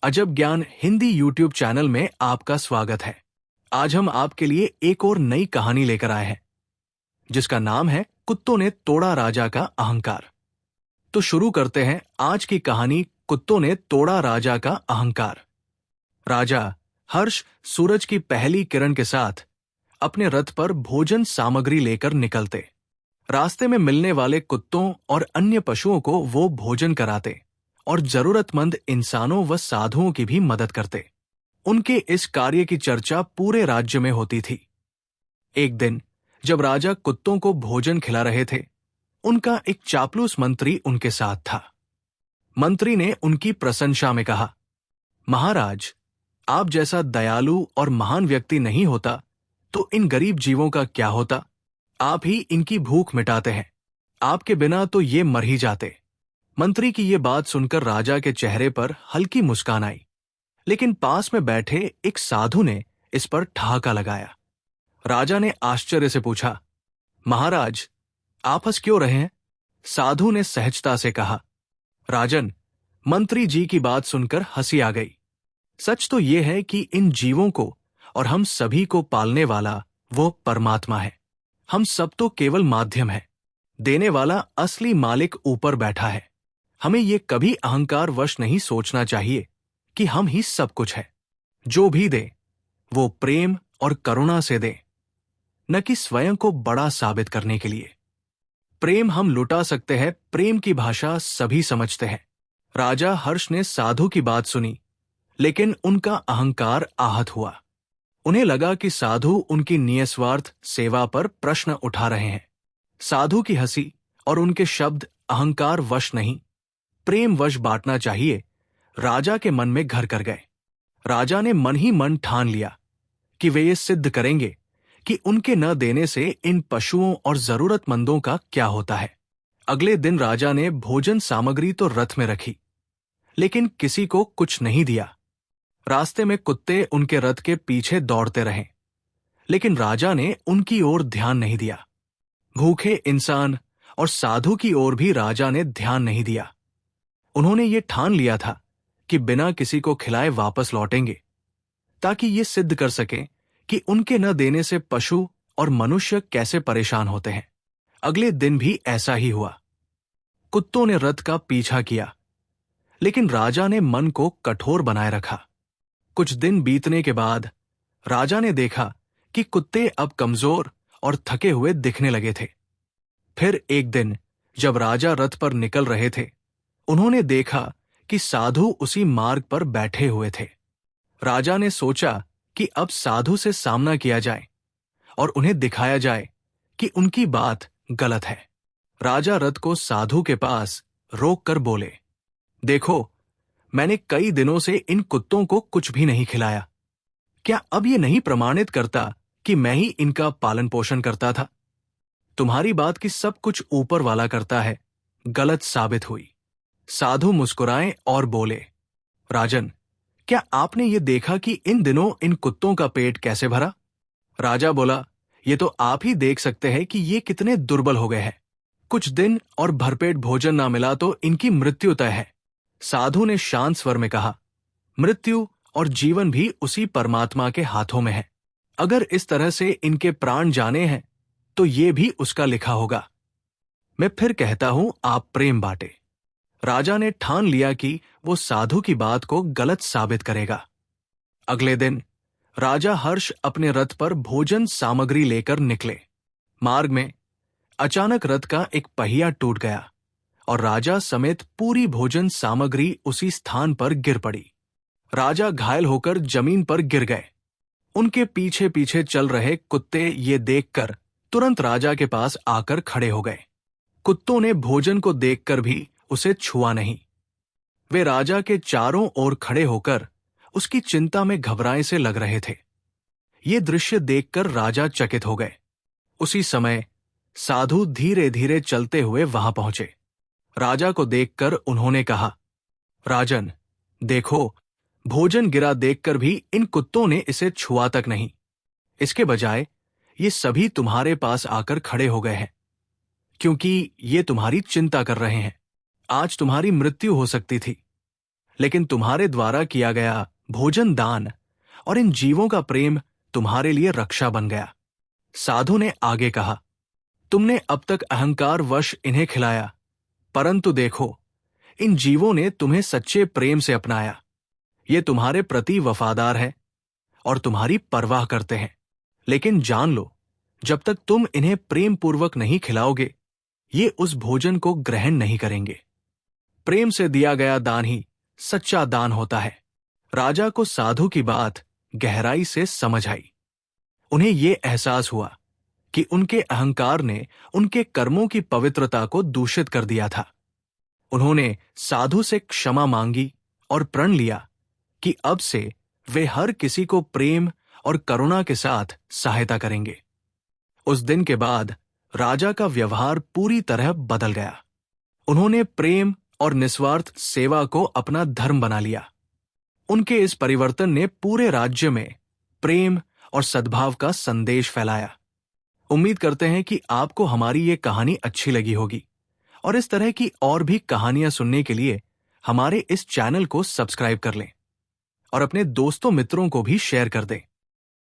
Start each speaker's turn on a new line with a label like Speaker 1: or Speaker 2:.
Speaker 1: अजब ज्ञान Hindi YouTube channel में आपका स्वागत है। आज हम आपके लिए एक और नई कहानी लेकर आए हैं, जिसका नाम है कुत्तों ने तोड़ा राजा का अहंकार। तो शुरू करते हैं आज की कहानी, कुत्तों ने तोड़ा राजा का अहंकार। राजा हर्ष सूरज की पहली किरण के साथ अपने रथ पर भोजन सामग्री लेकर निकलते। रास्ते में मिलने वाले कुत्तों और अन्य पशुओं को वो भोजन कराते और जरूरतमंद इंसानों व साधुओं की भी मदद करते। उनके इस कार्य की चर्चा पूरे राज्य में होती थी। एक दिन जब राजा कुत्तों को भोजन खिला रहे थे, उनका एक चापलूस मंत्री उनके साथ था। मंत्री ने उनकी प्रशंसा में कहा, महाराज, आप जैसा दयालु और महान व्यक्ति नहीं होता तो इन गरीब जीवों का क्या होता। आप ही इनकी भूख मिटाते हैं, आपके बिना तो ये मर ही जाते। मंत्री की ये बात सुनकर राजा के चेहरे पर हल्की मुस्कान आई, लेकिन पास में बैठे एक साधु ने इस पर ठहाका लगाया। राजा ने आश्चर्य से पूछा, महाराज, आप हंस क्यों रहे हैं? साधु ने सहजता से कहा, राजन, मंत्री जी की बात सुनकर हंसी आ गई। सच तो यह है कि इन जीवों को और हम सभी को पालने वाला वो परमात्मा है। हम सब तो केवल माध्यम है, देने वाला असली मालिक ऊपर बैठा है। हमें ये कभी अहंकार वश नहीं सोचना चाहिए कि हम ही सब कुछ है। जो भी दे वो प्रेम और करुणा से दे, न कि स्वयं को बड़ा साबित करने के लिए। प्रेम हम लुटा सकते हैं, प्रेम की भाषा सभी समझते हैं। राजा हर्ष ने साधु की बात सुनी, लेकिन उनका अहंकार आहत हुआ। उन्हें लगा कि साधु उनकी निस्वार्थ सेवा पर प्रश्न उठा रहे हैं। साधु की हंसी और उनके शब्द अहंकार वश नहीं, प्रेम वश बांटना चाहिए, राजा के मन में घर कर गए। राजा ने मन ही मन ठान लिया कि वे ये सिद्ध करेंगे कि उनके न देने से इन पशुओं और जरूरतमंदों का क्या होता है। अगले दिन राजा ने भोजन सामग्री तो रथ में रखी, लेकिन किसी को कुछ नहीं दिया। रास्ते में कुत्ते उनके रथ के पीछे दौड़ते रहे, लेकिन राजा ने उनकी ओर ध्यान नहीं दिया। भूखे इंसान और साधु की ओर भी राजा ने ध्यान नहीं दिया। उन्होंने ये ठान लिया था कि बिना किसी को खिलाए वापस लौटेंगे, ताकि ये सिद्ध कर सकें कि उनके न देने से पशु और मनुष्य कैसे परेशान होते हैं। अगले दिन भी ऐसा ही हुआ। कुत्तों ने रथ का पीछा किया, लेकिन राजा ने मन को कठोर बनाए रखा। कुछ दिन बीतने के बाद राजा ने देखा कि कुत्ते अब कमजोर और थके हुए दिखने लगे थे। फिर एक दिन जब राजा रथ पर निकल रहे थे, उन्होंने देखा कि साधु उसी मार्ग पर बैठे हुए थे। राजा ने सोचा कि अब साधु से सामना किया जाए और उन्हें दिखाया जाए कि उनकी बात गलत है। राजा रथ को साधु के पास रोक कर बोले, देखो, मैंने कई दिनों से इन कुत्तों को कुछ भी नहीं खिलाया। क्या अब ये नहीं प्रमाणित करता कि मैं ही इनका पालन पोषण करता था? तुम्हारी बात की सब कुछ ऊपर वाला करता है, गलत साबित हुई। साधु मुस्कुराए और बोले, राजन, क्या आपने ये देखा कि इन दिनों इन कुत्तों का पेट कैसे भरा? राजा बोला, ये तो आप ही देख सकते हैं कि ये कितने दुर्बल हो गए हैं। कुछ दिन और भरपेट भोजन ना मिला तो इनकी मृत्यु तय है। साधु ने शांत स्वर में कहा, मृत्यु और जीवन भी उसी परमात्मा के हाथों में है। अगर इस तरह से इनके प्राण जाने हैं तो ये भी उसका लिखा होगा। मैं फिर कहता हूं, आप प्रेम बांटे। राजा ने ठान लिया कि वो साधु की बात को गलत साबित करेगा। अगले दिन राजा हर्ष अपने रथ पर भोजन सामग्री लेकर निकले। मार्ग में अचानक रथ का एक पहिया टूट गया और राजा समेत पूरी भोजन सामग्री उसी स्थान पर गिर पड़ी। राजा घायल होकर जमीन पर गिर गए। उनके पीछे पीछे चल रहे कुत्ते ये देखकर तुरंत राजा के पास आकर खड़े हो गए। कुत्तों ने भोजन को देखकर भी उसे छुआ नहीं। वे राजा के चारों ओर खड़े होकर उसकी चिंता में घबराए से लग रहे थे। ये दृश्य देखकर राजा चकित हो गए। उसी समय साधु धीरे धीरे चलते हुए वहां पहुंचे। राजा को देखकर उन्होंने कहा, राजन, देखो, भोजन गिरा देखकर भी इन कुत्तों ने इसे छुआ तक नहीं। इसके बजाय ये सभी तुम्हारे पास आकर खड़े हो गए हैं, क्योंकि ये तुम्हारी चिंता कर रहे हैं। आज तुम्हारी मृत्यु हो सकती थी, लेकिन तुम्हारे द्वारा किया गया भोजन दान और इन जीवों का प्रेम तुम्हारे लिए रक्षा बन गया। साधु ने आगे कहा, तुमने अब तक अहंकार वश इन्हें खिलाया, परंतु देखो, इन जीवों ने तुम्हें सच्चे प्रेम से अपनाया। ये तुम्हारे प्रति वफादार हैं और तुम्हारी परवाह करते हैं। लेकिन जान लो, जब तक तुम इन्हें प्रेम पूर्वक नहीं खिलाओगे, ये उस भोजन को ग्रहण नहीं करेंगे। प्रेम से दिया गया दान ही सच्चा दान होता है। राजा को साधु की बात गहराई से समझ आई। उन्हें यह एहसास हुआ कि उनके अहंकार ने उनके कर्मों की पवित्रता को दूषित कर दिया था। उन्होंने साधु से क्षमा मांगी और प्रण लिया कि अब से वे हर किसी को प्रेम और करुणा के साथ सहायता करेंगे। उस दिन के बाद राजा का व्यवहार पूरी तरह बदल गया। उन्होंने प्रेम और निस्वार्थ सेवा को अपना धर्म बना लिया। उनके इस परिवर्तन ने पूरे राज्य में प्रेम और सद्भाव का संदेश फैलाया। उम्मीद करते हैं कि आपको हमारी ये कहानी अच्छी लगी होगी और इस तरह की और भी कहानियां सुनने के लिए हमारे इस चैनल को सब्सक्राइब कर लें और अपने दोस्तों मित्रों को भी शेयर कर दें।